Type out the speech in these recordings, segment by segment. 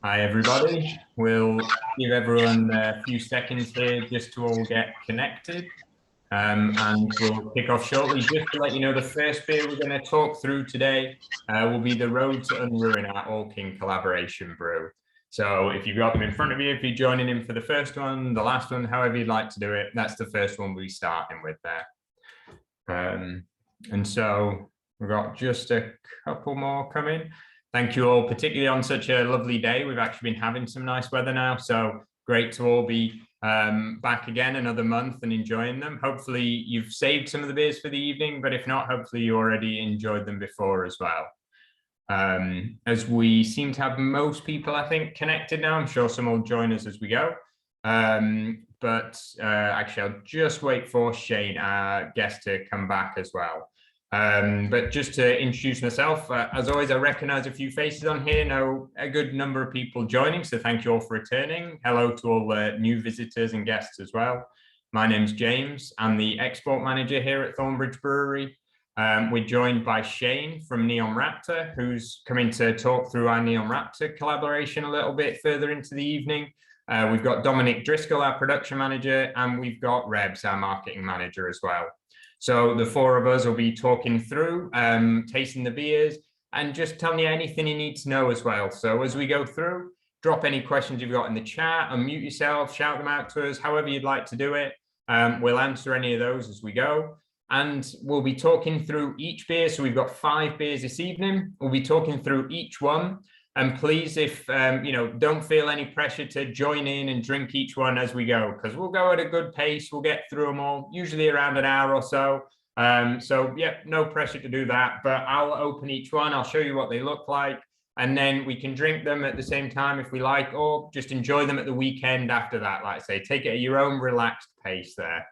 Hi, everybody. We'll give everyone a few seconds here just to all get connected. And we'll kick off shortly. Just to let you know, the first beer we're going to talk through today will be the Road to Unruin, our All King collaboration brew. So if you've got them in front of you, if you're joining in for the first one, the last one, however you'd like to do it, that's the first one we'll be starting with there. And so we've got just a couple more coming. Thank you all, particularly on such a lovely day. We've actually been having some nice weather now, so great to all be back again another month and enjoying them. Hopefully you've saved some of the beers for the evening, but if not, hopefully you already enjoyed them before as well. As we seem to have most people, I think, connected now. I'm sure some will join us as we go. Actually, I'll just wait for Shane, our guest, to come back as well. But just to introduce myself, as always, I recognize a few faces on here, know a good number of people joining, so thank you all for returning. Hello to all the new visitors and guests as well. My name's James. I'm the export manager here at Thornbridge Brewery. We're joined by Shane from Neon Raptor, who's coming to talk through our Neon Raptor collaboration a little bit further into the evening. We've got Dominic Driscoll, our production manager, and we've got Rebs, our marketing manager as well. So the four of us will be talking through, tasting the beers, and just telling you anything you need to know as well. So as we go through, drop any questions you've got in the chat, unmute yourself, shout them out to us, however you'd like to do it. We'll answer any of those as we go. And we'll be talking through each beer. So we've got 5 beers this evening. We'll be talking through each one. And please, if, don't feel any pressure to join in and drink each one as we go, because we'll go at a good pace. We'll get through them all, usually around an hour or so. No pressure to do that, but I'll open each one. I'll show you what they look like, and then we can drink them at the same time if we like, or just enjoy them at the weekend after that. Like I say, take it at your own relaxed pace there.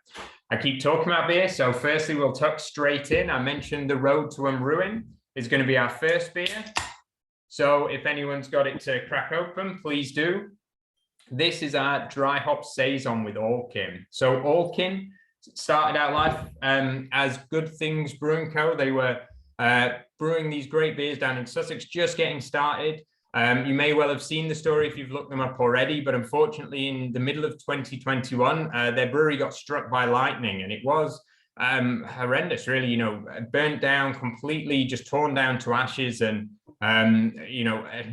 I keep talking about beer. So firstly, we'll tuck straight in. I mentioned the Road to Unruin is going to be our first beer. So if anyone's got it to crack open, please do. This is our dry hop saison with Allkin. So Allkin started out life as Good Things Brewing Co. They were brewing these great beers down in Sussex, just getting started. You may well have seen the story if you've looked them up already, but unfortunately in the middle of 2021, their brewery got struck by lightning, and it was horrendous, really, burnt down completely, just torn down to ashes. And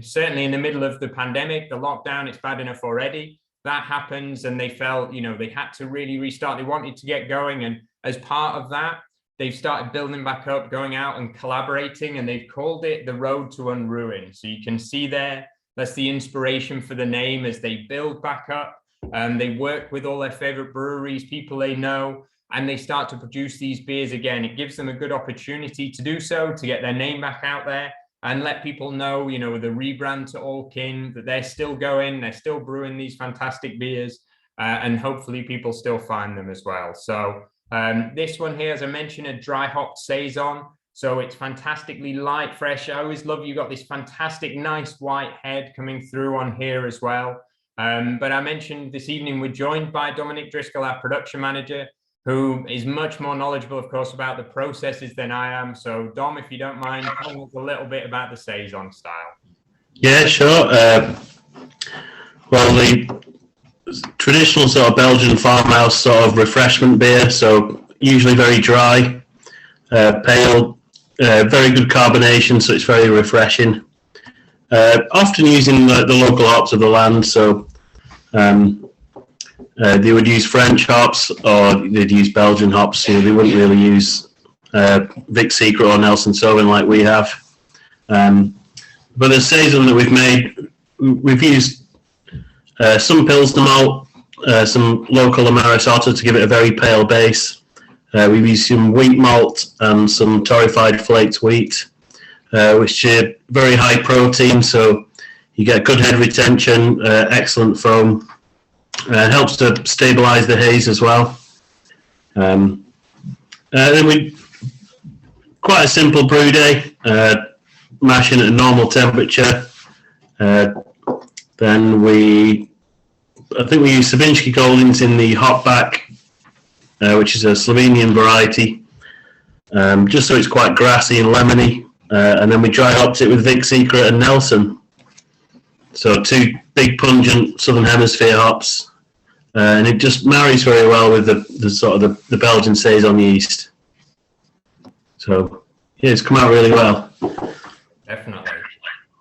certainly in the middle of the pandemic, the lockdown, it's bad enough already. That happens, and they felt, they had to really restart. They wanted to get going, and as part of that, they've started building back up, going out and collaborating, and they've called it the Road to Unruin. So you can see there, that's the inspiration for the name as they build back up. They work with all their favorite breweries, people they know, and they start to produce these beers again. It gives them a good opportunity to do so, to get their name back out there and let people know, with the rebrand to Allkin, that they're still going, they're still brewing these fantastic beers, and hopefully people still find them as well. So this one here, as I mentioned, a dry hop saison. So it's fantastically light, fresh. I always love, you got this fantastic, nice white head coming through on here as well. But I mentioned this evening, we're joined by Dominic Driscoll, our production manager, who is much more knowledgeable, of course, about the processes than I am. So Dom, if you don't mind, tell us a little bit about the saison style. Yeah, sure. Well, the traditional sort of Belgian farmhouse sort of refreshment beer, so usually very dry, pale, very good carbonation, so it's very refreshing. Often using the local hops of the land, so they would use French hops, or they'd use Belgian hops. They wouldn't really use Vic Secret or Nelson Sauvin like we have. But the saison that we've made, we've used some Pilsner malt, some local Amaris Otter to give it a very pale base. We've used some wheat malt and some torrefied flaked wheat, which are very high protein, so you get good head retention, excellent foam. It helps to stabilize the haze as well. Then quite a simple brew day, mashing at a normal temperature. Then I think we use Savinjski Goldings in the hopback, which is a Slovenian variety, just so it's quite grassy and lemony. And then we dry hopped it with Vic Secret and Nelson. So 2 big pungent Southern Hemisphere hops, and it just marries very well with the sort of the Belgian saison yeast. So yeah, it's come out really well. Definitely.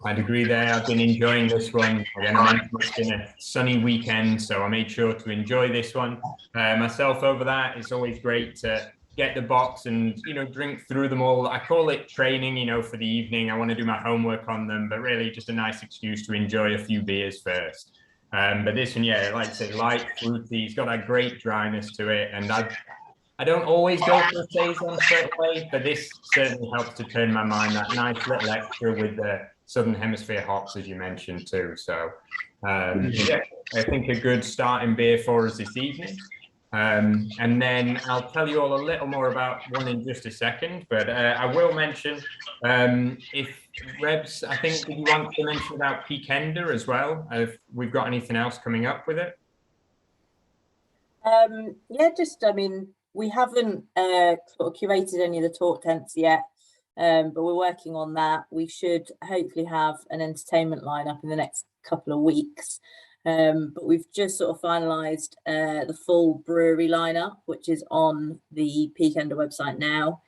I'd agree there. I've been enjoying this one. Again, I mentioned it's been a sunny weekend, so I made sure to enjoy this one myself over that. It's always great to get the box and, drink through them all. I call it training, for the evening. I want to do my homework on them, but really just a nice excuse to enjoy a few beers first. But this one, yeah, like I said, light, fruity. It's got that great dryness to it. And I don't always go for a saison straight away, but this certainly helps to turn my mind. That nice little extra with the Southern Hemisphere hops, as you mentioned too. So yeah, I think a good starting beer for us this evening. And then I'll tell you all a little more about one in just a second, but I will mention if Rebs, I think, did you want to mention about Peakender as well? If we've got anything else coming up with it? Yeah, we haven't sort of curated any of the talk tents yet, but we're working on that. We should hopefully have an entertainment lineup in the next couple of weeks. But we've just sort of finalised the full brewery lineup, which is on the Peakender website now.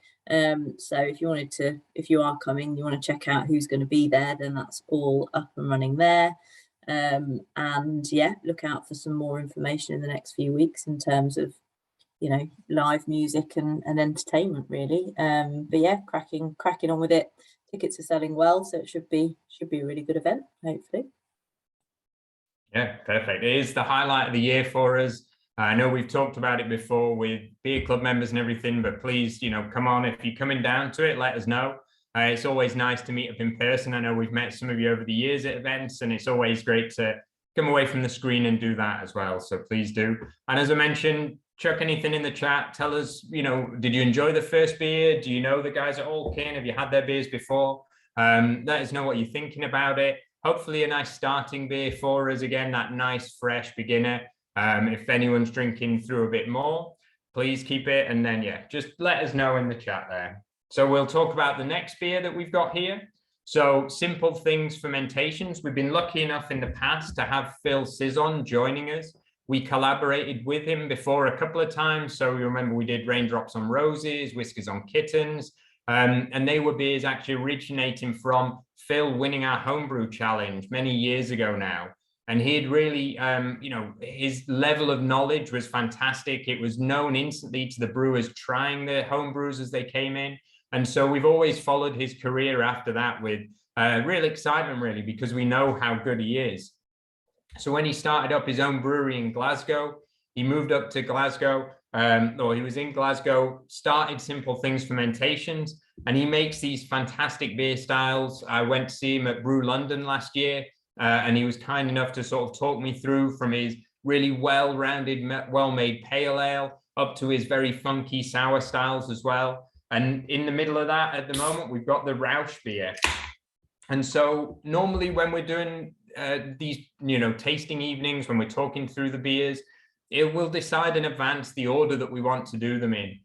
So if you are coming, you want to check out who's going to be there, then that's all up and running there. And yeah, look out for some more information in the next few weeks in terms of, live music and entertainment, really. But yeah, cracking on with it. Tickets are selling well, so it should be a really good event, hopefully. Yeah, perfect. It is the highlight of the year for us. I know we've talked about it before with beer club members and everything, but please, come on. If you're coming down to it, let us know. It's always nice to meet up in person. I know we've met some of you over the years at events, and it's always great to come away from the screen and do that as well. So please do. And as I mentioned, chuck anything in the chat. Tell us, did you enjoy the first beer? Do you know the guys at Alkin? Have you had their beers before? Let us know what you're thinking about it. Hopefully a nice starting beer for us. Again, that nice, fresh beginner. If anyone's drinking through a bit more, please keep it. And then, yeah, just let us know in the chat there. So we'll talk about the next beer that we've got here. So Simple Things Fermentations. We've been lucky enough in the past to have Phil Cizon joining us. We collaborated with him before a couple of times. So you remember we did Raindrops on Roses, Whiskers on Kittens. And they were beers actually originating from Phil winning our homebrew challenge many years ago now. And he had really, his level of knowledge was fantastic. It was known instantly to the brewers trying the homebrews as they came in. And so we've always followed his career after that with real excitement, really, because we know how good he is. So when he started up his own brewery in Glasgow, he moved up to Glasgow, or he was in Glasgow, started Simple Things Fermentations, and he makes these fantastic beer styles. I went to see him at Brew London last year, and he was kind enough to sort of talk me through from his really well-rounded, well-made pale ale up to his very funky sour styles as well. And in the middle of that, at the moment, we've got the Rausch beer. And so normally when we're doing these, tasting evenings, when we're talking through the beers, it will decide in advance the order that we want to do them in.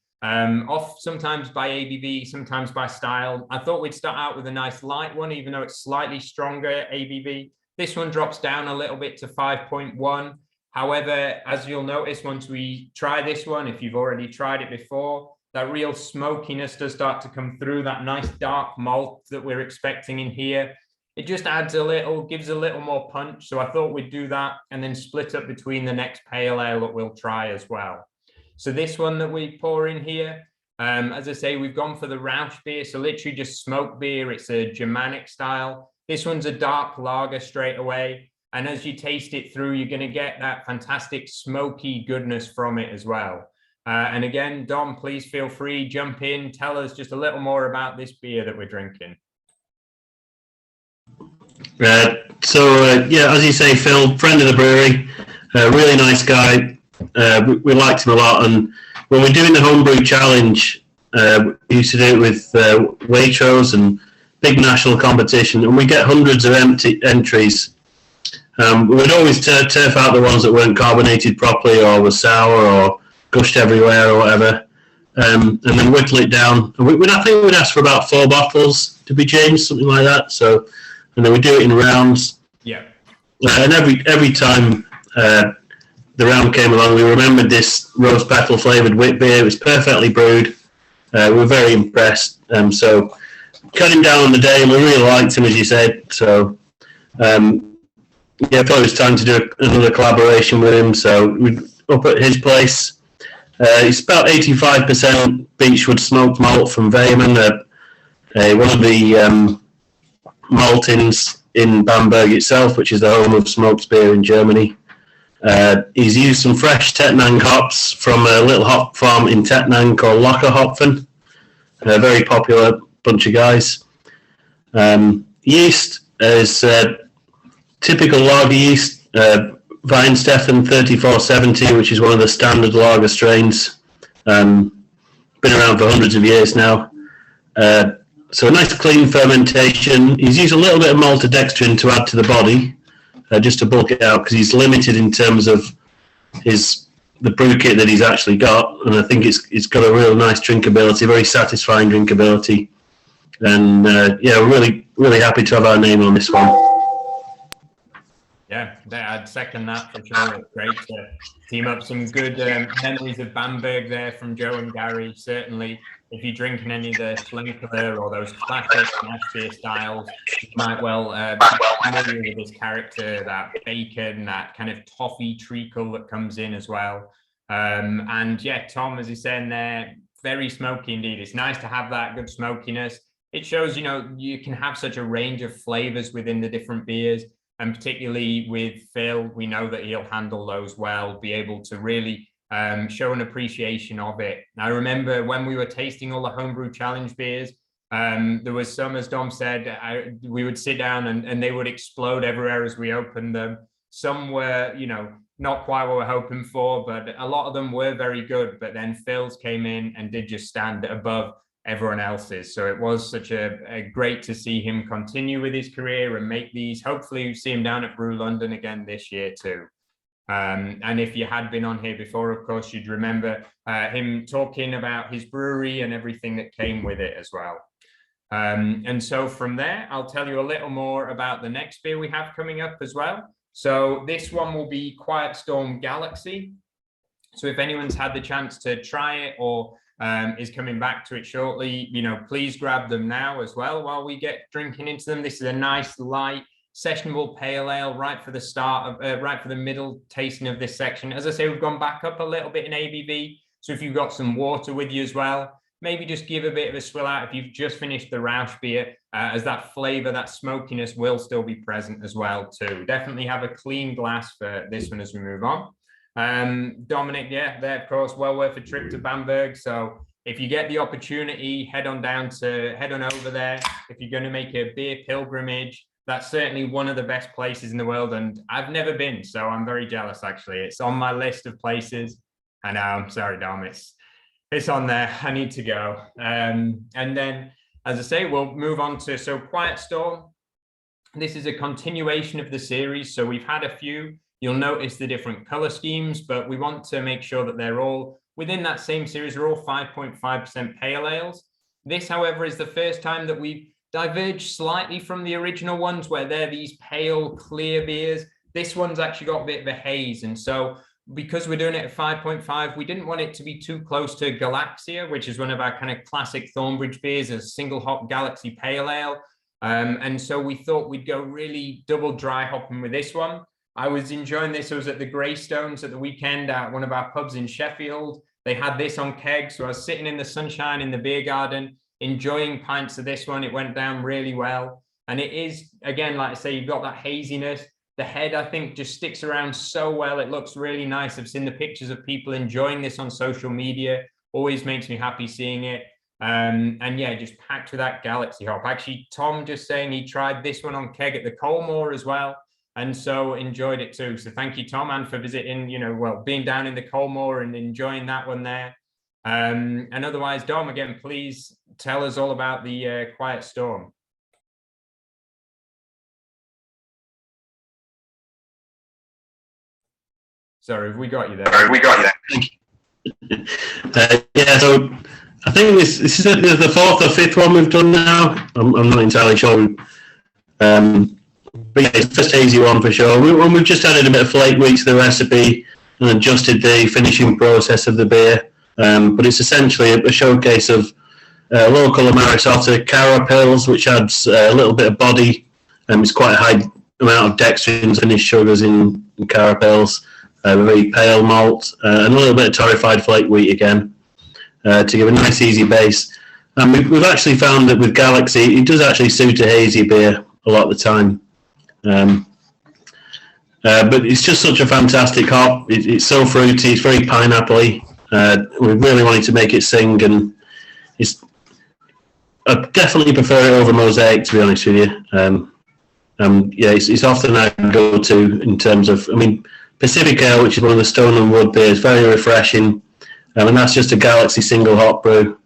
Off sometimes by ABV, sometimes by style. I thought we'd start out with a nice light one, even though it's slightly stronger ABV. This one drops down a little bit to 5.1. However, as you'll notice, once we try this one, if you've already tried it before, that real smokiness does start to come through, that nice dark malt that we're expecting in here. It just adds a little, gives a little more punch. So I thought we'd do that and then split up between the next pale ale that we'll try as well. So this one that we pour in here, as I say, we've gone for the Rausch beer. So literally just smoked beer. It's a Germanic style. This one's a dark lager straight away. And as you taste it through, you're going to get that fantastic smoky goodness from it as well. And again, Dom, please feel free, jump in, tell us just a little more about this beer that we're drinking. Yeah, as you say, Phil, friend of the brewery, really nice guy. We liked him a lot. And when we're doing the homebrew challenge, we used to do it with Waitrose and big national competition, and we get hundreds of empty entries. We'd always turf out the ones that weren't carbonated properly or were sour or gushed everywhere or whatever, and then whittle it down. I think we'd ask for about 4 bottles to be changed, something like that. So, and then we do it in rounds. Yeah. And every time the round came along, we remembered this rose petal flavoured wheat beer. It was perfectly brewed. We were very impressed. So cut him down on the day, and we really liked him, as you said. So yeah, I thought it was time to do another collaboration with him. So we up at his place. It's about 85% Beechwood smoked malt from Weyman, one of the maltings in Bamberg itself, which is the home of smoked beer in Germany. He's used some fresh Tettnang hops from a little hop farm in Tettnang called Locker Hopfen. A very popular bunch of guys. Yeast is typical lager yeast, Weinsteffen 3470, which is one of the standard lager strains. Been around for hundreds of years now. So a nice clean fermentation. He's used a little bit of maltodextrin to add to the body, just to bulk it out, because he's limited in terms of the brew kit that he's actually got. And I think it's got a real nice drinkability, very satisfying drinkability. And yeah, we're really happy to have our name on this one. Yeah, I'd second that for sure. It's great to team up some good memories of Bamberg there from Joe and Gary. Certainly, if you're drinking any of the Schlenkerler or those classic mash beer styles, you might well be familiar with this character, that bacon, that kind of toffee treacle that comes in as well. And yeah, Tom, as he's saying there, very smoky indeed. It's nice to have that good smokiness. It shows, you can have such a range of flavors within the different beers. And particularly with Phil, we know that he'll handle those well, be able to really show an appreciation of it. I remember when we were tasting all the Homebrew Challenge beers, there was some, as Dom said, we would sit down and they would explode everywhere as we opened them. Some were, not quite what we're hoping for, but a lot of them were very good. But then Phil's came in and did just stand above everyone else's. So it was such a great to see him continue with his career and make these. Hopefully you see him down at Brew London again this year too. And if you had been on here before, of course, you'd remember him talking about his brewery and everything that came with it as well. And so from there, I'll tell you a little more about the next beer we have coming up as well. So this one will be Quiet Storm Galaxy. So if anyone's had the chance to try it or is coming back to it shortly, please grab them now as well while we get drinking into them. This is a nice light sessionable pale ale right for the start of right for the middle tasting of this section. As I say, we've gone back up a little bit in ABV, so if you've got some water with you as well, maybe just give a bit of a swill out if you've just finished the Rausch beer, as that flavor, that smokiness will still be present as well too. Definitely have a clean glass for this one as we move on. Dominic, yeah, there of course, well worth a trip to Bamberg. So if you get the opportunity, head on over there. If you're going to make a beer pilgrimage, that's certainly one of the best places in the world. And I've never been, so I'm very jealous actually. It's on my list of places. I know, I'm sorry, Dom, it's on there. I need to go. And then, as I say, we'll move on to Quiet Storm. This is a continuation of the series. So we've had a few. You'll notice the different color schemes, but we want to make sure that they're all within that same series. They're all 5.5% pale ales. This, however, is the first time that we've diverged slightly from the original ones where they're these pale, clear beers. This one's actually got a bit of a haze. And so because we're doing it at 5.5, we didn't want it to be too close to Galaxia, which is one of our kind of classic Thornbridge beers, a single hop Galaxy pale ale. And so we thought we'd go really double dry hopping with this one. I was enjoying this. I was at the Greystones at the weekend at one of our pubs in Sheffield. They had this on keg. So I was sitting in the sunshine in the beer garden, enjoying pints of this one. It went down really well. And it is, again, like I say, you've got that haziness. The head, I think, just sticks around so well. It looks really nice. I've seen the pictures of people enjoying this on social media. Always makes me happy seeing it. And yeah, just packed with that Galaxy hop. Actually, Tom just saying he tried this one on keg at the Colmore as well. And so enjoyed it too. So thank you, Tom, and for visiting, being down in the Colmore and enjoying that one there. And otherwise, Dom, again, please tell us all about the Quiet Storm. Sorry, have we got you there? Thank you. Yeah, so I think this is the fourth or fifth one we've done now. I'm not entirely sure. But yeah, it's the first hazy one for sure. We've just added a bit of flake wheat to the recipe and adjusted the finishing process of the beer. But it's essentially a showcase of local Amarisota carapils, which adds a little bit of body. It's quite a high amount of dextrins, finished sugars in carapils, a very pale malt, and a little bit of torrefied flake wheat again to give a nice easy base. And we've actually found that with Galaxy, it does actually suit a hazy beer a lot of the time. But it's just such a fantastic hop. It's so fruity, it's very pineapple-y. We really wanted to make it sing, and I definitely prefer it over Mosaic, to be honest with you. Yeah, it's often I go to in terms of, I mean, Pacific Ale, which is one of the Stone and Wood beers, very refreshing, and that's just a Galaxy single hop brew.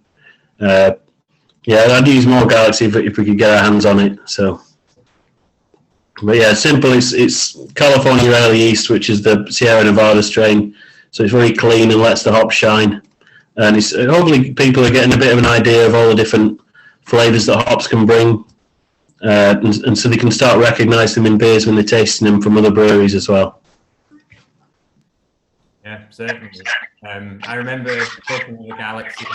Yeah, I'd use more Galaxy if we could get our hands on it. So, but yeah, simple. It's California Ale yeast, which is the Sierra Nevada strain, so it's very clean and lets the hops shine. And it's hopefully people are getting a bit of an idea of all the different flavors that hops can bring, and so they can start recognizing them in beers when they're tasting them from other breweries as well. Yeah, certainly. I remember talking to the Galaxy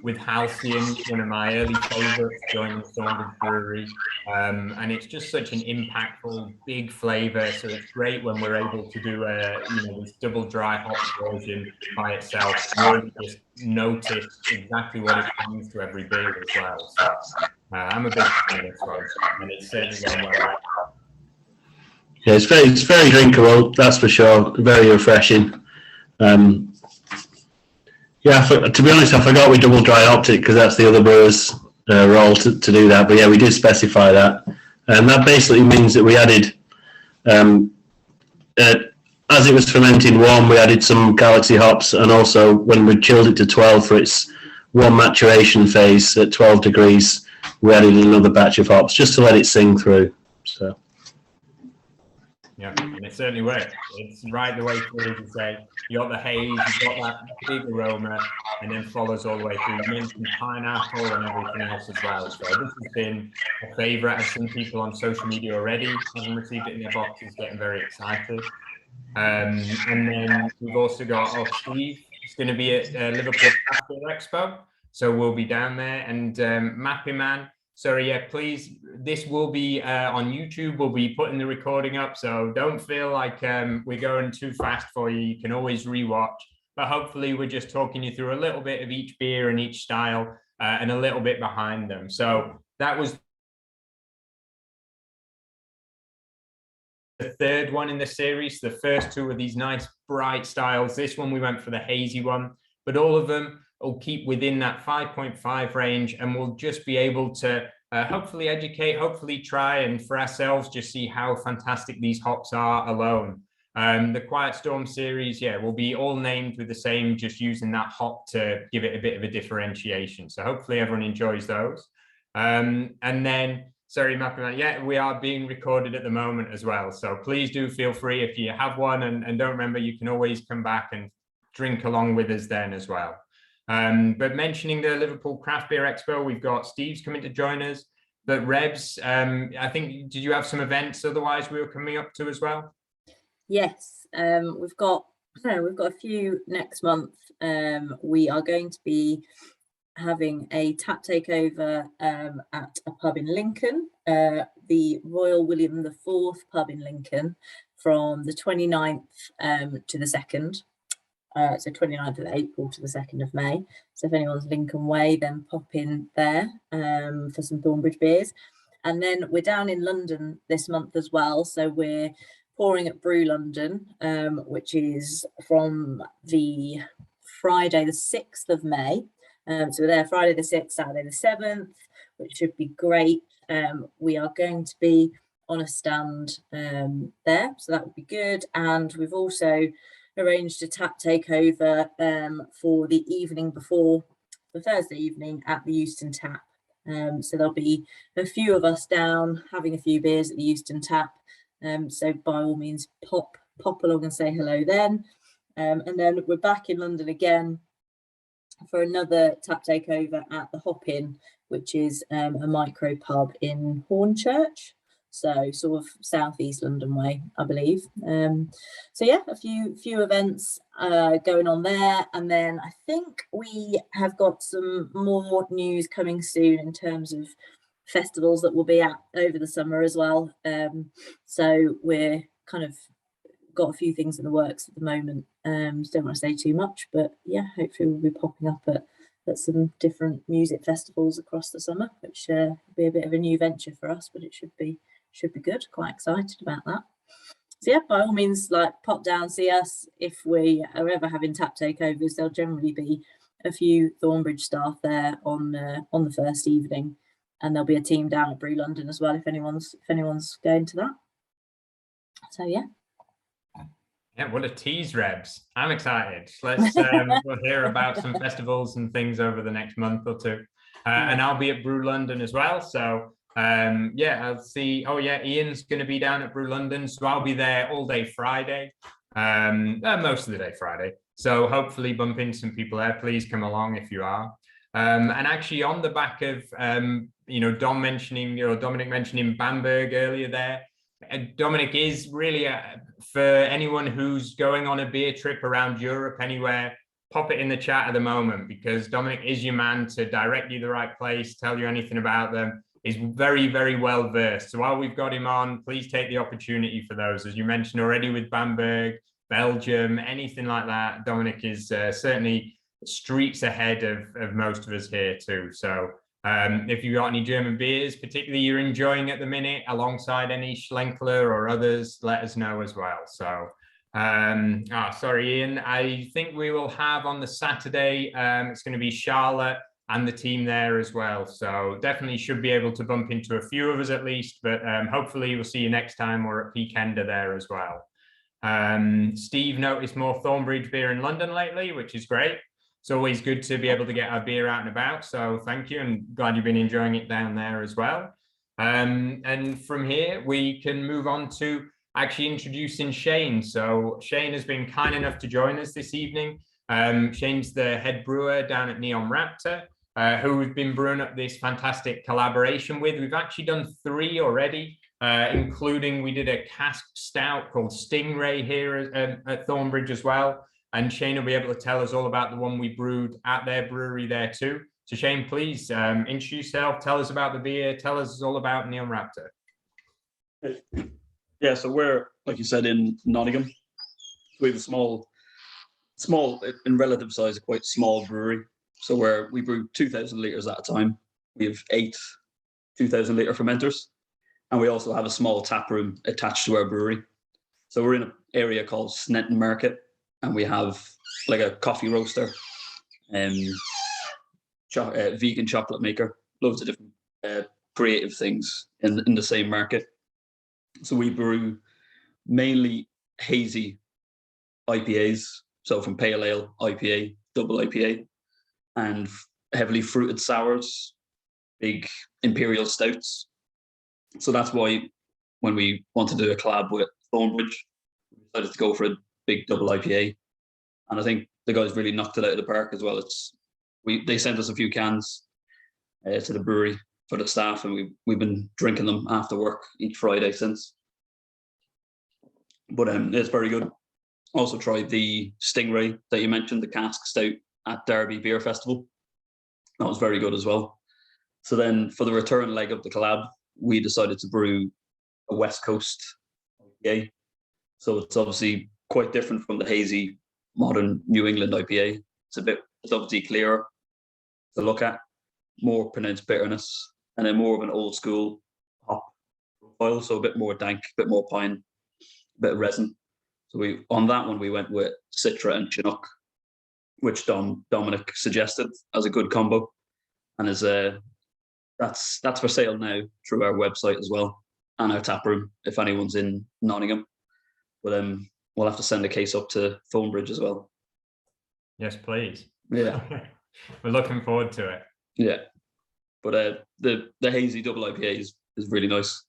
with Halcyon, one of my early favourites, joining Thornbridge Brewery, and it's just such an impactful, big flavour. So it's great when we're able to do this double dry hop version by itself. Really just notice exactly what it brings to every beer as well. So I'm a big fan of this one, and it's certainly going well. Yeah, it's very drinkable, that's for sure. Very refreshing. Yeah, to be honest, I forgot we double dry hopped it because that's the other brewer's role to do that. But yeah, we did specify that, and that basically means that we added, as it was fermenting warm, we added some Galaxy hops, and also when we chilled it to 12 for its warm maturation phase at 12 degrees, we added another batch of hops just to let it sing through. So. Yeah, and it certainly worked. It's right the way through, as you say. You got the haze, you got that big aroma, and then follows all the way through. You mentioned pineapple and everything else as well. So this has been a favourite. I've seen people on social media already having received it in their boxes, getting very excited. And then we've also got Steve. It's going to be at Liverpool Craft Beer Expo, so we'll be down there. And Mappy Man. Sorry, yeah, please, this will be on YouTube. We'll be putting the recording up, so don't feel like we're going too fast for you. You can always rewatch, but hopefully we're just talking you through a little bit of each beer and each style and a little bit behind them. So that was the third one in the series. The first two are these nice bright styles. This one we went for the hazy one, but all of them will keep within that 5.5 range, and we'll just be able to hopefully educate, hopefully try, and for ourselves just see how fantastic these hops are alone. The Quiet Storm series, yeah, will be all named with the same, just using that hop to give it a bit of a differentiation. So hopefully everyone enjoys those. And then, sorry, Mappy, yeah, we are being recorded at the moment as well. So please do feel free, if you have one and don't remember, you can always come back and drink along with us then as well. But mentioning the Liverpool Craft Beer Expo, we've got Steve's coming to join us. But Rebs, I think, did you have some events otherwise we were coming up to as well? Yes, we've got a few next month. We are going to be having a tap takeover at a pub in Lincoln, the Royal William IV pub in Lincoln, from the 29th to the 2nd. So 29th of April to the 2nd of May. So if anyone's Lincoln Way, then pop in there for some Thornbridge beers. And then we're down in London this month as well. So we're pouring at Brew London, which is from the Friday the 6th of May. So we're there Friday the 6th, Saturday the 7th, which should be great. We are going to be on a stand there, so that would be good. And we've also arranged a tap takeover for the evening before, the Thursday evening at the Euston Tap. So there'll be a few of us down having a few beers at the Euston Tap. So by all means, pop along and say hello then. And then we're back in London again for another tap takeover at the Hop In, which is a micro pub in Hornchurch. so sort of southeast London way, I believe. So yeah, a few events going on there, and then I think we have got some more news coming soon in terms of festivals that we'll be at over the summer as well. So we're kind of got a few things in the works at the moment. So don't want to say too much, but yeah, hopefully we'll be popping up at some different music festivals across the summer, which will be a bit of a new venture for us, but it should be good. Quite excited about that. So yeah, by all means, like, pop down, see us. If we are ever having tap takeovers, there'll generally be a few Thornbridge staff there on the first evening, and there'll be a team down at Brew London as well if anyone's going to that. So yeah. Yeah, what a tease, Rebs. I'm excited. Let's we'll hear about some festivals and things over the next month or two. And I'll be at Brew London as well. So yeah, I'll see. Oh yeah, Ian's going to be down at Brew London. So I'll be there all day Friday, most of the day Friday. So hopefully bump into some people there. Please come along if you are. And actually on the back of, Dominic mentioning Bamberg earlier there. Dominic is really, for anyone who's going on a beer trip around Europe anywhere, pop it in the chat at the moment, because Dominic is your man to direct you the right place, tell you anything about them. He's very, very well versed. So while we've got him on, please take the opportunity for those. As you mentioned already with Bamberg, Belgium, anything like that, Dominic is certainly streets ahead of most of us here too. So if you've got any German beers, particularly you're enjoying at the minute, alongside any Schlenkler or others, let us know as well. So, sorry, Ian, I think we will have on the Saturday, it's going to be Charlotte and the team there as well. So definitely should be able to bump into a few of us at least, but hopefully we'll see you next time. We're at Peakender there as well. Steve noticed more Thornbridge beer in London lately, which is great. It's always good to be able to get our beer out and about. So thank you, and glad you've been enjoying it down there as well. And from here, we can move on to actually introducing Shane. So Shane has been kind enough to join us this evening. Shane's the head brewer down at Neon Raptor, who we've been brewing up this fantastic collaboration with. We've actually done 3 already, including we did a cask stout called Stingray here at Thornbridge as well. And Shane will be able to tell us all about the one we brewed at their brewery there too. So Shane, please introduce yourself, tell us about the beer, tell us all about Neon Raptor. Yeah, so we're, like you said, in Nottingham. We have a small, in relative size, a quite small brewery. So we brew 2,000 litres at a time. We have 8 2,000-litre fermenters. And we also have a small tap room attached to our brewery. So we're in an area called Snetton Market. And we have like a coffee roaster, vegan chocolate maker, loads of different creative things in the same market. So we brew mainly hazy IPAs, so from pale ale, IPA, double IPA, and heavily fruited sours, big imperial stouts. So that's why when we want to do a collab with Thornbridge, we decided to go for a big double IPA, and I think the guys really knocked it out of the park as well. They sent us a few cans to the brewery for the staff, and we've been drinking them after work each Friday since. But it's very good. Also tried the Stingray that you mentioned, the cask stout at Derby Beer Festival. That was very good as well. So then for the return leg of the collab, we decided to brew a West Coast IPA. So it's obviously quite different from the hazy modern New England IPA. It's obviously clearer to look at, more pronounced bitterness, and then more of an old school hop profile. So a bit more dank, a bit more pine, a bit of resin. So on that one we went with Citra and Chinook, which Dominic suggested as a good combo, and that's for sale now through our website as well and our tap room if anyone's in Nottingham. But we'll have to send a case up to Thornbridge as well. Yes, please. Yeah. We're looking forward to it. Yeah. But the hazy double IPA is really nice.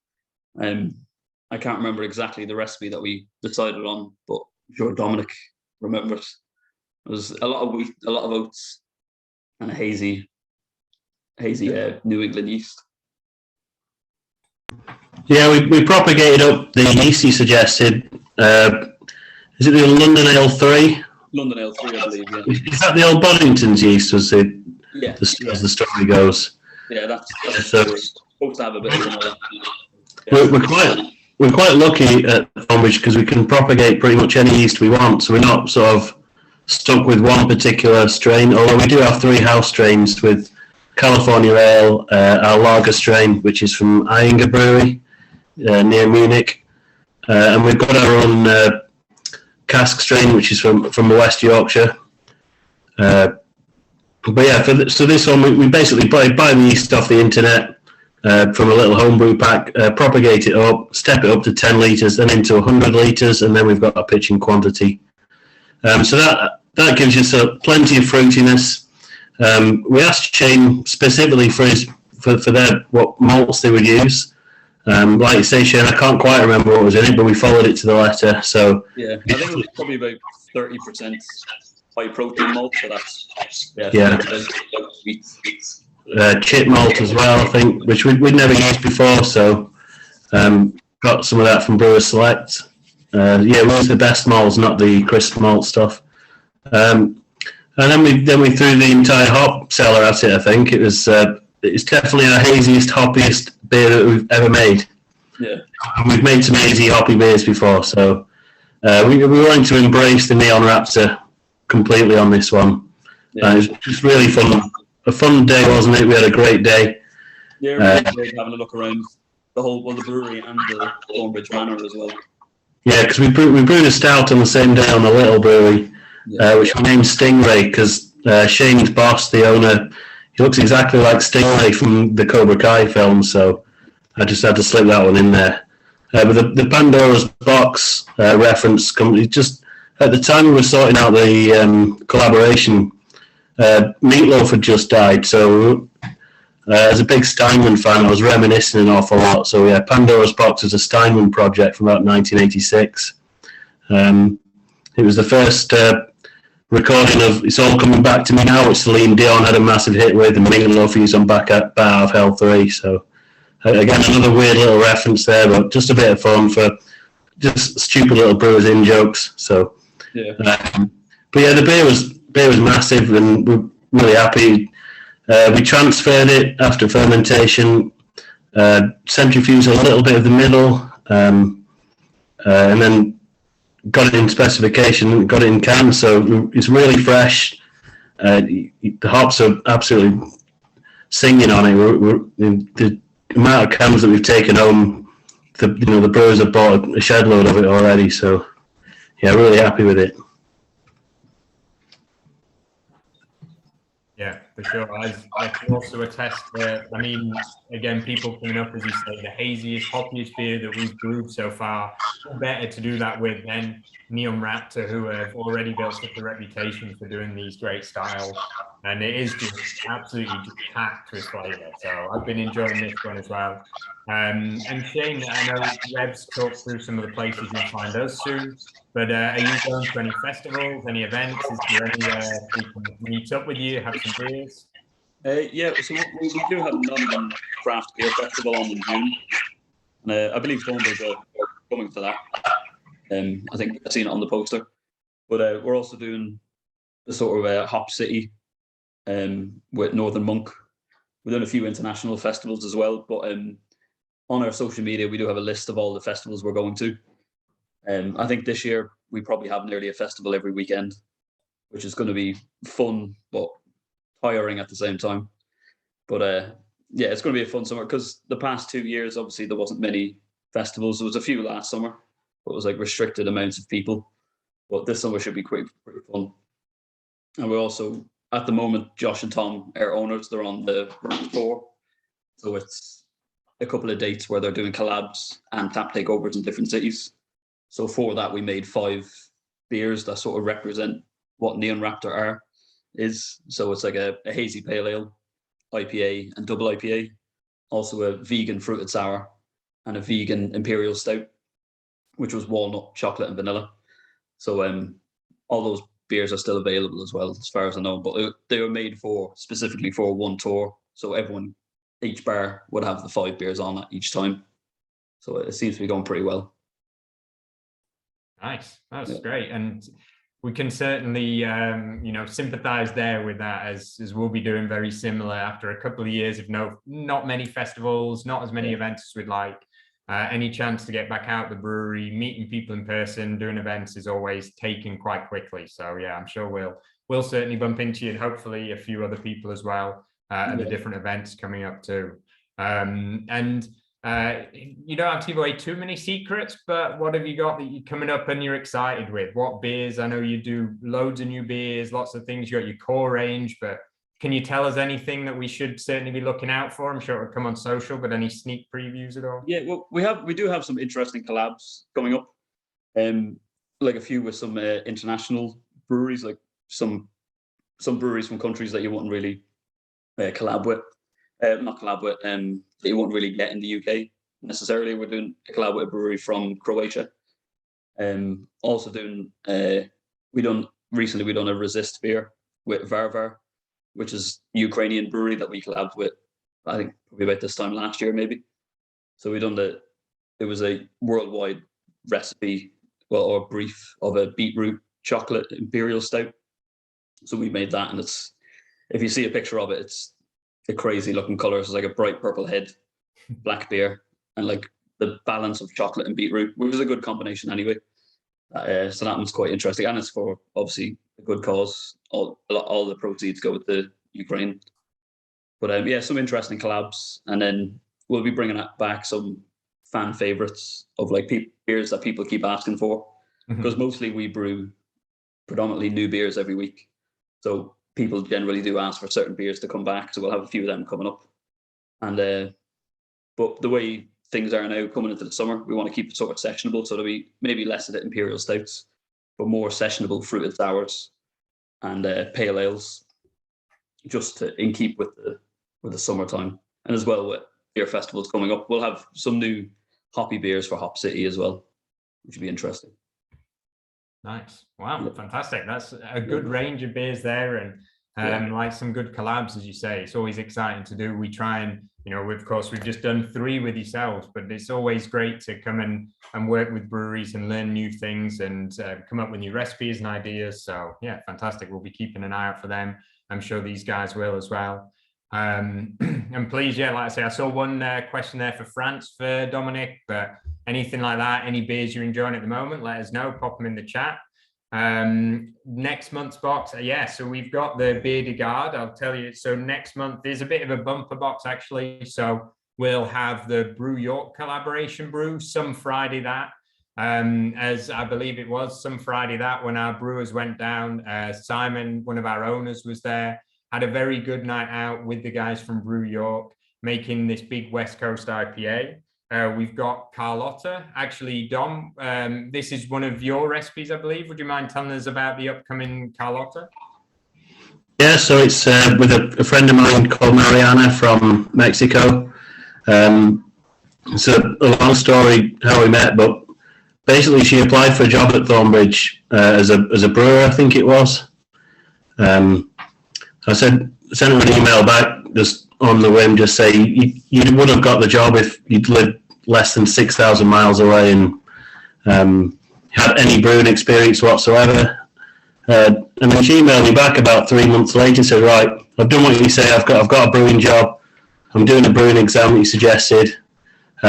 I can't remember exactly the recipe that we decided on, but I'm sure Dominic remembers. It was a lot of wheat, a lot of oats, and a hazy New England yeast. Yeah, we propagated up the yeast you suggested. Is it the London Ale 3? London Ale 3, I believe, yeah. Is that the old Boddington's yeast, as Yeah. the story goes? Yeah, that's So supposed to have a bit of vanilla. we're quite lucky at Thornbridge because we can propagate pretty much any yeast we want. So we're not sort of stuck with one particular strain, although we do have 3 house strains with California Ale, our lager strain, which is from Eyinger Brewery near Munich, and we've got our own cask strain, which is from West Yorkshire. But yeah, so this one, we basically buy the yeast off the internet from a little homebrew pack, propagate it up, step it up to 10 litres, then into 100 litres, and then we've got a pitching quantity. So that gives you plenty of fruitiness. We asked Shane specifically for their what malts they would use. Like you say, Shane, I can't quite remember what was in it, but we followed it to the letter. So yeah, I think it was probably about 30% high protein malt. So that's chip malt as well, I think, which we'd never used before. So got some of that from Brewer Select. Yeah, we used the best malts, not the crisp malt stuff. And then we threw the entire hop cellar at it. I think it's definitely our haziest, hoppiest beer that we've ever made. Yeah, and we've made some hazy, hoppy beers before, so we were going to embrace the Neon Raptor completely on this one. Yeah. It was just really fun. A fun day, wasn't it? We had a great day. Yeah, really enjoyed having a look around the brewery and the Thornbridge Manor as well. Yeah, because we brewed a stout on the same day on the little brewery, which we named Stingray because Shane's boss, the owner, he looks exactly like Stingray from the Cobra Kai film, so I just had to slip that one in there. But the Pandora's box reference, just at the time we were sorting out the collaboration, Meatloaf had just died, so as a big Steinman fan, I was reminiscing an awful lot. So yeah, Pandora's Box is a Steinman project from about 1986. It was the first recording of It's All Coming Back to Me Now, which Celine Dion had a massive hit with, and Meatloaf used on Back at Bar of Hell 3. So again, another weird little reference there, but just a bit of fun for just stupid little brewers in jokes. So yeah, but yeah, the beer was massive, and we're really happy. We transferred it after fermentation, centrifuged a little bit of the middle, and then got it in specification, got it in cans, so it's really fresh. The hops are absolutely singing on it. The amount of cans that we've taken home, the brewers have bought a shed load of it already, so yeah, really happy with it. Yeah, for sure. I can also attest that, I mean, again, people coming up, as you say, the haziest, hoppiest beer that we've brewed so far. Better to do that with than Neon Raptor, who have already built such a reputation for doing these great styles. And it is just absolutely just packed with flavour. So I've been enjoying this one as well. And Shane, I know Reb's talked through some of the places you'll find us soon. But are you going to any festivals, any events? Is there anywhere we can meet up with you, have some beers? Yeah, so we do have London Craft Beer Festival on in June. And I believe Thornbridge are coming to that. I think I've seen it on the poster. But we're also doing the sort of Hop City with Northern Monk. We're doing a few international festivals as well. But on our social media, we do have a list of all the festivals we're going to. I think this year we probably have nearly a festival every weekend, which is going to be fun but tiring at the same time. But yeah, it's going to be a fun summer because the past 2 years, obviously, there wasn't many festivals. There was a few last summer, but it was like restricted amounts of people. But this summer should be pretty fun. And we're also, at the moment, Josh and Tom, our owners, they're on the tour. So it's a couple of dates where they're doing collabs and tap takeovers in different cities. So for that, we made 5 beers that sort of represent what Neon Raptor is. So it's like a hazy pale ale, IPA and double IPA, also a vegan fruited sour and a vegan imperial stout, which was walnut, chocolate and vanilla. So all those beers are still available as well, as far as I know, but they were made specifically for one tour. So each bar would have the 5 beers on it each time. So it seems to be going pretty well. Nice, that's great, and we can certainly you know, sympathize there with that, as we'll be doing very similar after a couple of years of not many festivals, not as many events as we'd like. Any chance to get back out the brewery, meeting people in person, doing events is always taken quite quickly. So yeah, I'm sure we'll certainly bump into you, and hopefully a few other people as well at the different events coming up too. And you don't have to give away too many secrets, but what have you got that you're coming up and you're excited with? What beers? I know you do loads of new beers, lots of things. You got your core range, but can you tell us anything that we should certainly be looking out for? I'm sure it'll come on social, but any sneak previews at all? Yeah, well, we do have some interesting collabs coming up. Like a few with some international breweries, like some breweries from countries that you wouldn't really collab with. Not collab with, that you won't really get in the UK necessarily. We're doing a collab with a brewery from Croatia. Also doing, we done a resist beer with Varvar, which is Ukrainian brewery that we collabed with, I think probably about this time last year, maybe. So we done it was a worldwide recipe, well, or brief of a beetroot chocolate imperial stout. So we made that, and it's, if you see a picture of it, it's a crazy looking color. It's like a bright purple head, black beer, and like the balance of chocolate and beetroot, which is a good combination anyway. So that one's quite interesting, and it's for obviously a good cause. All the proceeds go with the Ukraine. But yeah, some interesting collabs, and then we'll be bringing back some fan favorites of like beers that people keep asking for, because mostly we brew predominantly new beers every week. So people generally do ask for certain beers to come back, so we'll have a few of them coming up. And but the way things are now coming into the summer, we want to keep it sort of sessionable, so there'll be maybe less of the imperial stouts, but more sessionable fruited sours and pale ales, just to in keep with the summertime. And as well, with beer festivals coming up, we'll have some new hoppy beers for Hop City as well, which will be interesting. Nice. Wow, fantastic. That's a good range of beers there, and like some good collabs, as you say. It's always exciting to do. We try and, you know, of course, we've just done 3 with yourselves, but it's always great to come and work with breweries and learn new things and come up with new recipes and ideas. So yeah, fantastic. We'll be keeping an eye out for them. I'm sure these guys will as well. And please, yeah, like I say, I saw one question there for France for Dominic, but anything like that, any beers you're enjoying at the moment, let us know, pop them in the chat. Next month's box, yeah, so we've got the Beer de Garde, I'll tell you. So next month there's a bit of a bumper box actually, so we'll have the Brew York collaboration brew some Friday that, as I believe it was some Friday that when our brewers went down. Simon, one of our owners, was there, had a very good night out with the guys from Brew York, making this big West Coast IPA. We've got Carlotta. Actually, Dom, this is one of your recipes, I believe. Would you mind telling us about the upcoming Carlotta? Yeah, so it's with a friend of mine called Mariana from Mexico. It's a long story how we met, but basically she applied for a job at Thornbridge as a brewer, I think it was. I sent her an email back just on the whim, just say you would have got the job if you'd lived less than 6,000 miles away and had any brewing experience whatsoever. And then she emailed me back about 3 months later, said, right, I've done what you say, I've got a brewing job, I'm doing a brewing exam that you suggested,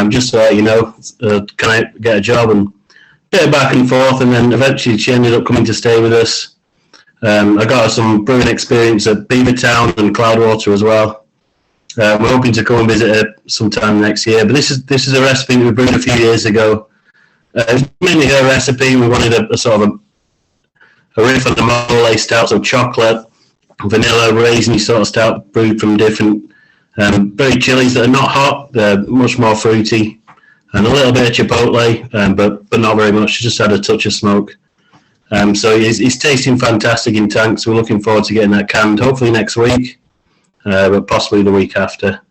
just so you know, can I get a job? And bit of back and forth, and then eventually she ended up coming to stay with us. I got some brewing experience at Beavertown and Cloudwater as well. We're hoping to come and visit her sometime next year. But this is a recipe we brewed a few years ago. It's mainly her recipe. We wanted a sort of a riff on the mole stout, so chocolate, vanilla, raisiny sort of stout, brewed from different berry chilies that are not hot. They're much more fruity, and a little bit of chipotle, but not very much. Just had a touch of smoke. So it's tasting fantastic in tanks. We're looking forward to getting that canned, hopefully next week, but possibly the week after.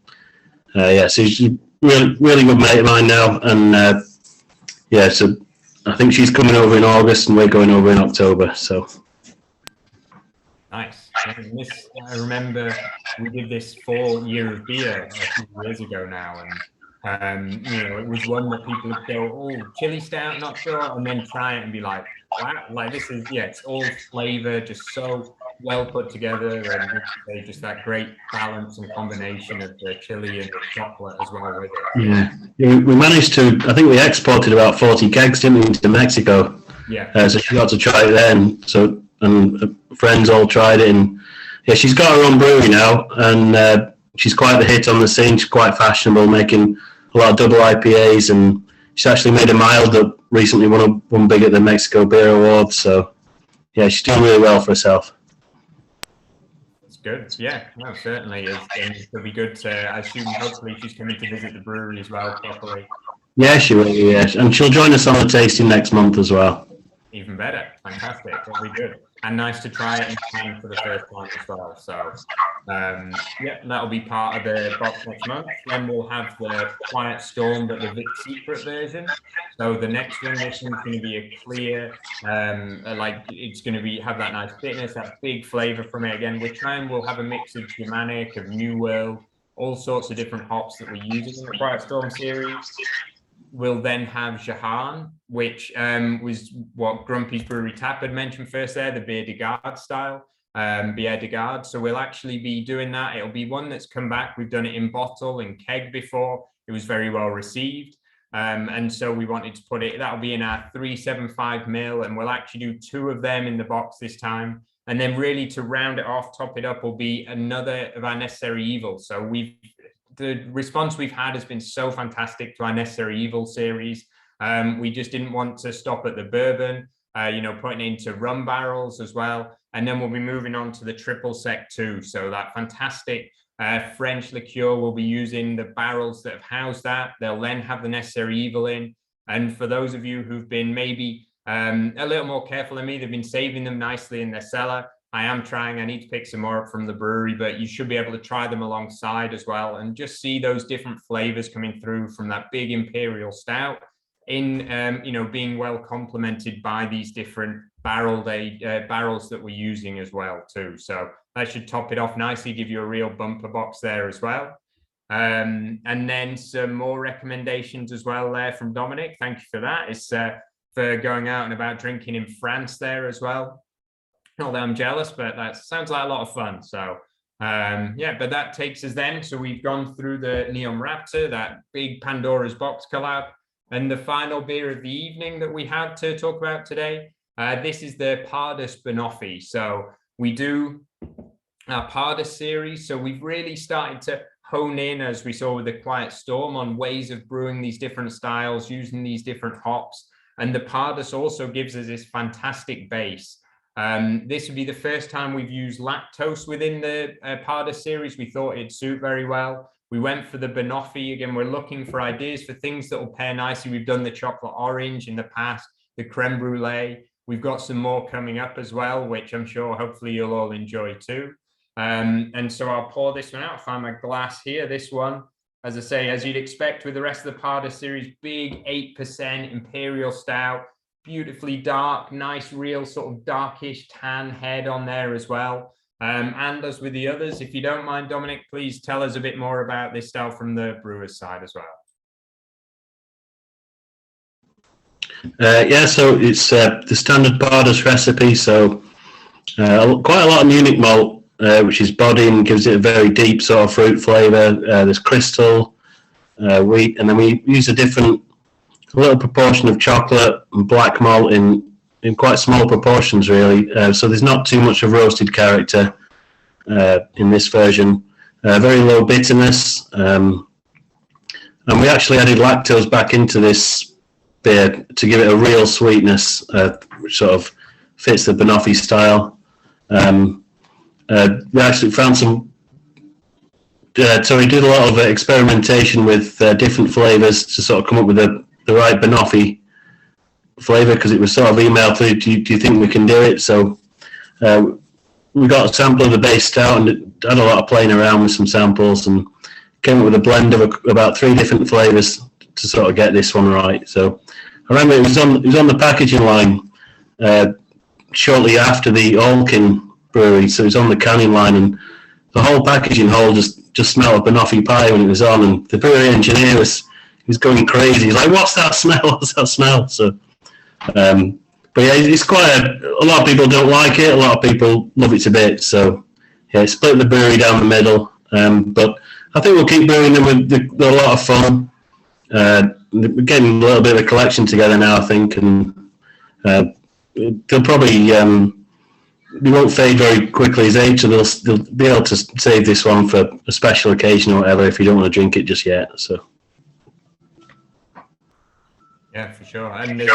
Yeah, so she's a really good mate of mine now, and yeah, so I think she's coming over in August and we're going over in October. So nice. I remember we did this 4 year of beer a few years ago now, and It was one that people would go, oh, chili stout, not sure, and then try it and be like, wow, like this is, it's all flavor, just so well put together, and just that great balance and combination of the chili and the chocolate as well with it. Yeah, we managed to, I think we exported about 40 kegs, didn't we, to Mexico? Yeah. So she got to try it then. So, and friends all tried it, and yeah, she's got her own brewery now, and she's quite the hit on the scene. She's quite fashionable, making a lot of double IPAs, and she's actually made a mild that recently won big at the Mexico Beer Awards. So yeah, she's doing really well for herself. It's good. Yeah, no, certainly is. And it'll be good to, I assume, hopefully she's coming to visit the brewery as well properly. Yeah, she will. Yeah, and she'll join us on the tasting next month as well. Even better. Fantastic. That'll be good. And nice to try it in time for the first time as well. So, that'll be part of the box next month. Then we'll have the Quiet Storm, but the Vic Secret version. So the next one, this one's going to be a clear, it's going to have that nice bitterness, that big flavor from it. Again, we'll have a mix of Germanic, of New World, all sorts of different hops that we're using in the Quiet Storm series. We'll then have Jahan, which was what Grumpy's Brewery Tap had mentioned first there, the Bière de Garde style, Bière de Garde. So we'll actually be doing that. It'll be one that's come back. We've done it in bottle and keg before. It was very well received. And so we wanted to put it, that'll be in our 375 ml, and we'll actually do 2 of them in the box this time. And then really to round it off, top it up, will be another of our Necessary Evil. So the response we've had has been so fantastic to our Necessary Evil series. We just didn't want to stop at the bourbon, putting it into rum barrels as well. And then we'll be moving on to the triple sec too. So that fantastic French liqueur, we'll be using the barrels that have housed that. They'll then have the Necessary Evil in. And for those of you who've been maybe a little more careful than me, they've been saving them nicely in their cellar. I am trying. I need to pick some more up from the brewery, but you should be able to try them alongside as well and just see those different flavors coming through from that big imperial stout in, being well complemented by these different barrels that we're using as well too. So that should top it off nicely, give you a real bumper box there as well. And then some more recommendations as well there from Dominic. Thank you for that. It's for going out and about drinking in France there as well. Not that I'm jealous, but that sounds like a lot of fun. So, but that takes us then. So we've gone through the Neon Raptor, that big Pandora's box collab, and the final beer of the evening that we had to talk about today. This is the Pardus Banoffee. So we do our Pardus series. So we've really started to hone in, as we saw with the Quiet Storm, on ways of brewing these different styles, using these different hops. And the Pardus also gives us this fantastic base. This would be the first time we've used lactose within the Pardus series. We thought it'd suit very well. We went for the Banoffee. Again, we're looking for ideas for things that will pair nicely. We've done the chocolate orange in the past, the creme brulee. We've got some more coming up as well, which I'm sure hopefully you'll all enjoy too. And so I'll pour this one out. Find my glass here. This one, as I say, as you'd expect with the rest of the Pardus series, big 8% imperial stout. Beautifully dark, nice, real sort of darkish tan head on there as well. And as with the others, if you don't mind, Dominic, please tell us a bit more about this style from the brewer's side as well. So it's the standard Pardus recipe. So quite a lot of Munich malt, which is body and gives it a very deep sort of fruit flavour. There's crystal, wheat, and then we use a little proportion of chocolate and black malt in quite small proportions, really. So there's not too much of roasted character in this version. Very low bitterness. And we actually added lactose back into this beer to give it a real sweetness, which sort of fits the Banoffee style. We actually found some... so we did a lot of experimentation with different flavours to sort of come up with the right Banoffee flavour, because it was sort of emailed through, do you think we can do it? So we got a sample of the base stout and had a lot of playing around with some samples and came up with a blend of about 3 different flavours to sort of get this one right. So I remember it was on the packaging line shortly after the Alkin brewery, so it was on the canning line, and the whole packaging hole just smelled of Banoffee pie when it was on, and the brewery engineer was he's going crazy. He's like, "What's that smell? What's that smell?" So, but yeah, it's quite a lot of people don't like it. A lot of people love it to bits. So, yeah, split the brewery down the middle. But I think we'll keep brewing them. They're a lot of fun. We're getting a little bit of a collection together now, I think, and they'll probably they won't fade very quickly as age, so they'll be able to save this one for a special occasion or whatever if you don't want to drink it just yet. So yeah, for sure. And there's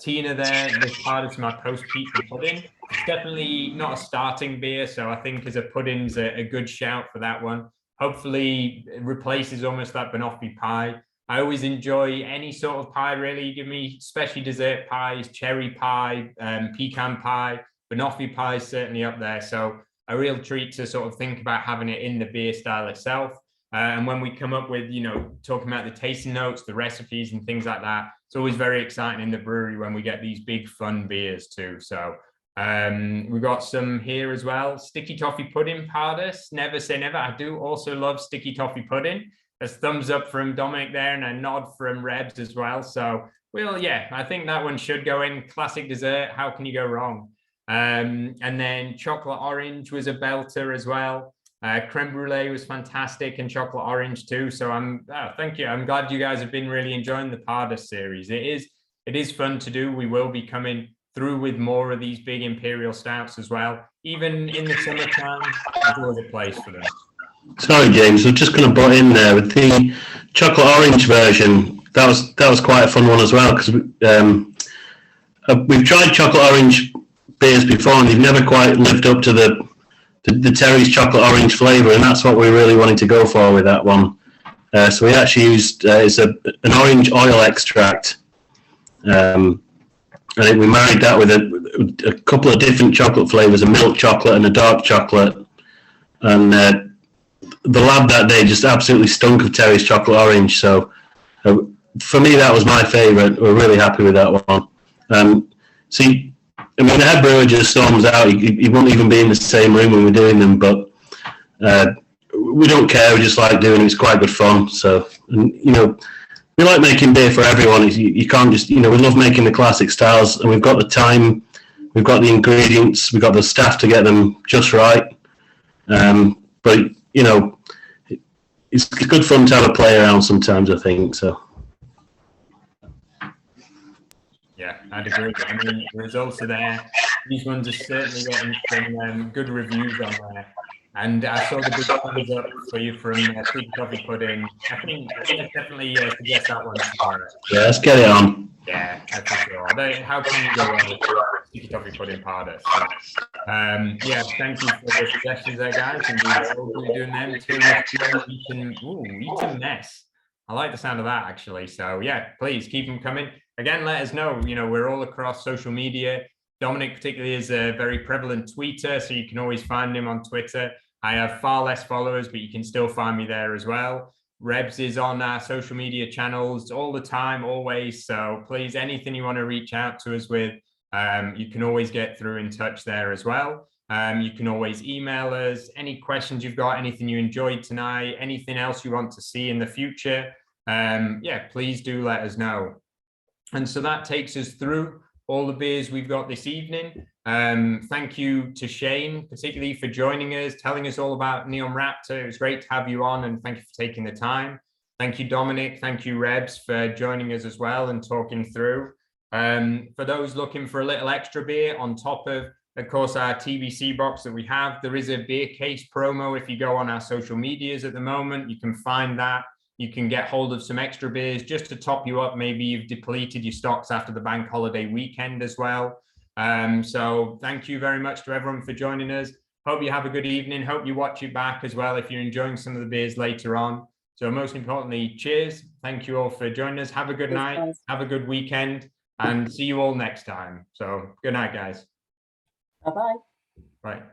Tina there, this Pardus my post-pizza pudding. It's definitely not a starting beer, so I think as a pudding's a good shout for that one. Hopefully it replaces almost that Banoffee pie. I always enjoy any sort of pie, really. You give me especially dessert pies, cherry pie, pecan pie, Banoffee pie is certainly up there. So a real treat to sort of think about having it in the beer style itself. And when we come up with, talking about the tasting notes, the recipes and things like that, it's always very exciting in the brewery when we get these big fun beers too. So we've got some here as well. Sticky toffee pudding, Pardus. Never say never. I do also love sticky toffee pudding. There's thumbs up from Dominic there and a nod from Rebs as well. So, well, yeah, I think that one should go in. Classic dessert. How can you go wrong? And then chocolate orange was a belter as well. Creme brulee was fantastic and chocolate orange too. So thank you. I'm glad you guys have been really enjoying the Pardus series. It is fun to do. We will be coming through with more of these big imperial stouts as well. Even in the summertime, there's always a place for them. sorry, James, I'm just going to butt in there with the chocolate orange version. That was quite a fun one as well because we've tried chocolate orange beers before and they've never quite lived up to the Terry's chocolate orange flavour, and that's what we really wanted to go for with that one. So we actually used it's an orange oil extract, and we married that with a couple of different chocolate flavours, a milk chocolate and a dark chocolate, and the lab that day just absolutely stunk of Terry's chocolate orange. So for me, that was my favourite. We're really happy with that one. I mean, the head brewer just storms out. He won't even be in the same room when we're doing them, but we don't care. We just like doing it. It's quite good fun. So, and, we like making beer for everyone. You can't just, we love making the classic styles, and we've got the time, we've got the ingredients, we've got the staff to get them just right. But, it's good fun to have a play around sometimes, I think, so. Yeah, I'd agree. I mean, the results are there. These ones are certainly getting some good reviews on there. And I saw the big thumbs up for you from Sticky Toffee Pudding. I think let's definitely suggest that one tomorrow. Yeah, let's get it on. Yeah, that's for sure. How can you go wrong with Sticky Toffee Pudding Pardus? Yeah, thank you for the suggestions there, guys. And we'll be doing them too. Eat a mess. I like the sound of that, actually. So, yeah, please keep them coming. Again, let us know. We're all across social media. Dominic particularly is a very prevalent tweeter, so you can always find him on Twitter. I have far less followers, but you can still find me there as well. Rebs is on our social media channels all the time, always. So please, anything you want to reach out to us with, you can always get through in touch there as well. You can always email us any questions you've got, anything you enjoyed tonight, anything else you want to see in the future. Yeah, please do let us know. And so that takes us through all the beers we've got this evening. Thank you to Shane, particularly for joining us, telling us all about Neon Raptor. It was great to have you on, and thank you for taking the time. Thank you, Dominic. Thank you, Rebs, for joining us as well and talking through. For those looking for a little extra beer on top of course, our TBC box that we have, there is a beer case promo. If you go on our social medias at the moment, you can find that. You can get hold of some extra beers just to top you up. Maybe you've depleted your stocks after the bank holiday weekend as well. So thank you very much to everyone for joining us. Hope you have a good evening. Hope you watch it back as well if you're enjoying some of the beers later on. So most importantly, cheers. Thank you all for joining us. Have a good night. Have a good weekend, and see you all next time. So good night, guys. Bye-bye. Bye.